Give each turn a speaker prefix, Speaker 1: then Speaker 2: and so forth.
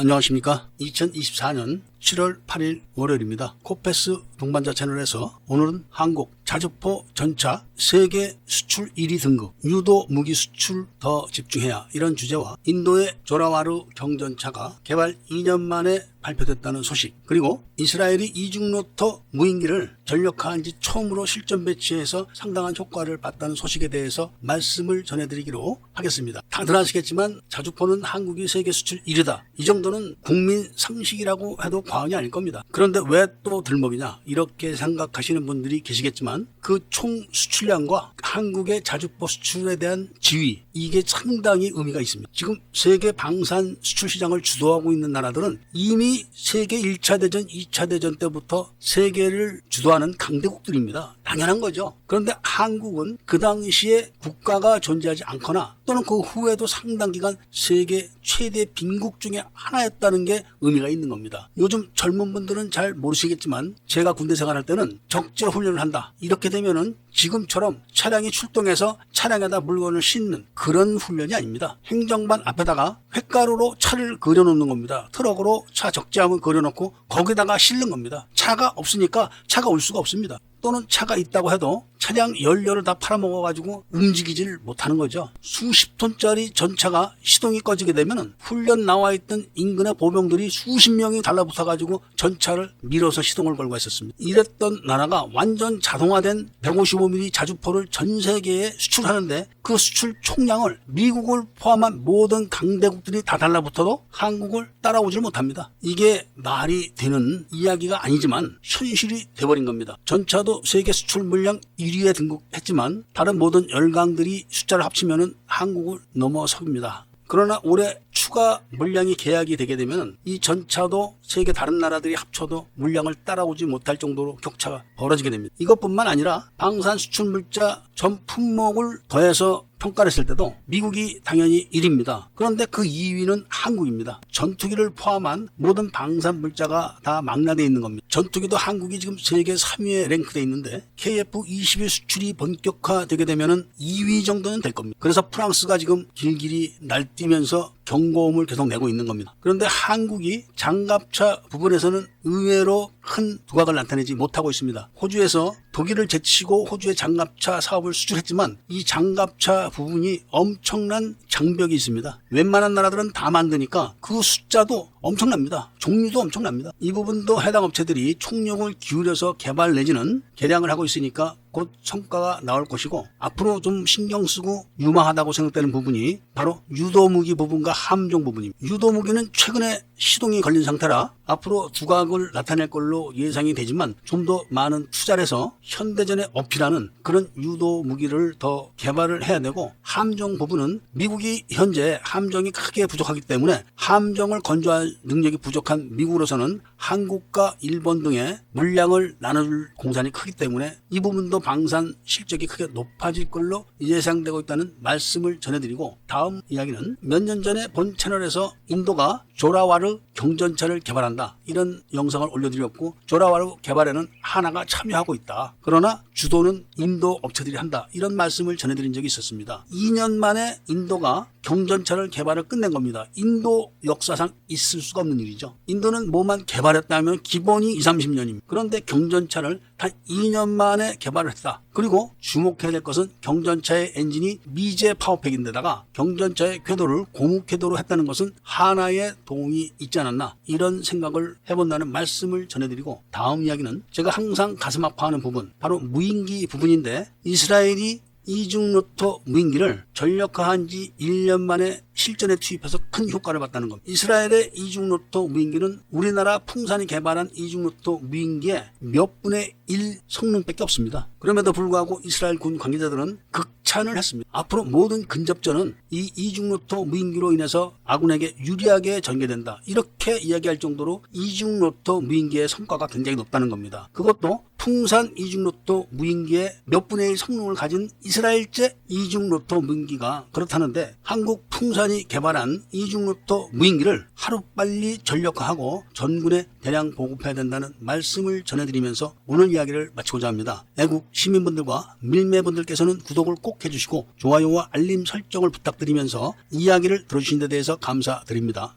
Speaker 1: 안녕하십니까. 2024년 7월 8일 월요일입니다. 코페스 동반자 채널에서 오늘은 한국 자주포 전차 세계 수출 1위 등급, 유도 무기 수출 더 집중해야, 이런 주제와 인도의 조라와르 경전차가 개발 2년 만에 발표됐다는 소식, 그리고 이스라엘이 이중로터 무인기를 전력화한 지 처음으로 실전 배치해서 상당한 효과를 봤다는 소식에 대해서 말씀을 전해드리기로 하겠습니다. 다들 아시겠지만 자주포는 한국이 세계 수출 1위다. 이 정도는 국민 상식이라고 해도 과언이 아닐 겁니다. 그런데 왜 또 들먹이냐, 이렇게 생각하시는 분들이 계시겠지만 그 총 수출량과 한국의 자주포 수출에 대한 지위, 이게 상당히 의미가 있습니다. 지금 세계 방산 수출 시장을 주도하고 있는 나라들은 이미 세계 1차 대전, 2차 대전 때부터 세계를 주도하는 강대국들입니다. 당연한 거죠. 그런데 한국은 그 당시에 국가가 존재하지 않거나 또는 그 후에도 상당 기간 세계 최대 빈국 중에 하나였다는 게 의미가 있는 겁니다. 요즘 젊은 분들은 잘 모르시겠지만 제가 군대 생활할 때는 적재 훈련을 한다, 이렇게 되면은 지금처럼 차량이 출동해서 차량에다 물건을 싣는 그런 훈련이 아닙니다. 행정반 앞에다가 횟가루로 차를 그려놓는 겁니다. 트럭으로 차 적재함을 그려놓고 거기다가 싣는 겁니다. 차가 없으니까 차가 올 수가 없습니다. 또는 차가 있다고 해도 차량 연료를 다 팔아먹어가지고 움직이질 못하는 거죠. 수십 톤짜리 전차가 시동이 꺼지게 되면 훈련 나와있던 인근의 보병들이 수십 명이 달라붙어가지고 전차를 밀어서 시동을 걸고 했었습니다. 이랬던 나라가 완전 자동화된 155mm 자주포를 전 세계에 수출하는데 그 수출 총량을 미국을 포함한 모든 강대국들이 다 달라붙어도 한국을 따라오질 못합니다. 이게 말이 되는 이야기가 아니지만 현실이 돼버린 겁니다. 전차도 세계 수출 물량 1위에 등극했지만 다른 모든 열강들이 숫자를 합치면 한국을 넘어섭니다. 그러나 올해 추가 물량이 계약이 되게 되면 이 전차도 세계 다른 나라들이 합쳐도 물량을 따라오지 못할 정도로 격차가 벌어지게 됩니다. 이것뿐만 아니라 방산 수출 물자 전 품목을 더해서 평가를 했을 때도 미국이 당연히 1위입니다. 그런데 그 2위는 한국입니다. 전투기를 포함한 모든 방산 물자가 다 망라되어 있는 겁니다. 전투기도 한국이 지금 세계 3위에 랭크되어 있는데 KF-21 수출이 본격화되게 되면 2위 정도는 될 겁니다. 그래서 프랑스가 지금 길길이 날뛰면서 경고음을 계속 내고 있는 겁니다. 그런데 한국이 장갑차 부분에서는 의외로 큰 두각을 나타내지 못하고 있습니다. 호주에서 독일을 제치고 호주의 장갑차 사업을 수출했지만 이 장갑차 부분이 엄청난 장벽이 있습니다. 웬만한 나라들은 다 만드니까 그 숫자도 엄청납니다. 종류도 엄청납니다. 이 부분도 해당 업체들이 총력을 기울여서 개발 내지는 개량을 하고 있으니까 곧 성과가 나올 것이고, 앞으로 좀 신경 쓰고 유망하다고 생각되는 부분이 바로 유도무기 부분과 함정 부분입니다. 유도무기는 최근에 시동이 걸린 상태라 앞으로 두각을 나타낼 걸로 예상이 되지만 좀 더 많은 투자를 해서 현대전에 어필하는 그런 유도무기를 더 개발을 해야 되고, 함정 부분은 미국이 현재 함정이 크게 부족하기 때문에 함정을 건조할 능력이 부족한 미국으로서는 한국과 일본 등의 물량을 나눠줄 공산이 크기 때문에 이 부분도 방산 실적이 크게 높아질 걸로 예상되고 있다는 말씀을 전해드리고, 다음 이야기는 몇 년 전에 본 채널에서 인도가 조라와르 경전차를 개발한다, 이런 영상을 올려드렸고, 조라와르 개발에는 하나가 참여하고 있다, 그러나 주도는 인도 업체들이 한다, 이런 말씀을 전해드린 적이 있었습니다. 2년 만에 인도가 경전차를 개발을 끝낸 겁니다. 인도 역사상 있을 수가 없는 일이죠. 인도는 뭐만 개발했다면 기본이 20, 30년입니다. 그런데 경전차를 단 2년 만에 개발을 했다. 그리고 주목해야 될 것은 경전차의 엔진이 미제 파워팩인데다가 경전차의 궤도를 고무 궤도로 했다는 것은 하나의 도움이 있지 않았나, 이런 생각을 해본다는 말씀을 전해드리고, 다음 이야기는 제가 항상 가슴 아파하는 부분, 바로 무인기 부분인데, 이스라엘이 이중로터 무인기를 전력화한 지 1년 만에 실전에 투입해서 큰 효과를 봤다는 겁니다. 이스라엘의 이중로터 무인기는 우리나라 풍산이 개발한 이중로터 무인기의 몇 분의 1 성능밖에 없습니다. 그럼에도 불구하고 이스라엘 군 관계자들은 극찬을 했습니다. 앞으로 모든 근접전은 이 이중로터 무인기로 인해서 아군에게 유리하게 전개된다, 이렇게 이야기할 정도로 이중로터 무인기의 성과가 굉장히 높다는 겁니다. 그것도 풍산 이중로터 무인기의 몇 분의 1 성능을 가진 이스라엘제 이중로터 무인기가 그렇다는데, 한국 풍산이 개발한 이중로터 무인기를 하루빨리 전력화하고 전군에 대량 보급해야 된다는 말씀을 전해드리면서 오늘 이야기를 마치고자 합니다. 애국 시민분들과 밀매분들께서는 구독을 꼭 해주시고 좋아요와 알림 설정을 부탁드리면서 이야기를 들어주신 데 대해서 감사드립니다.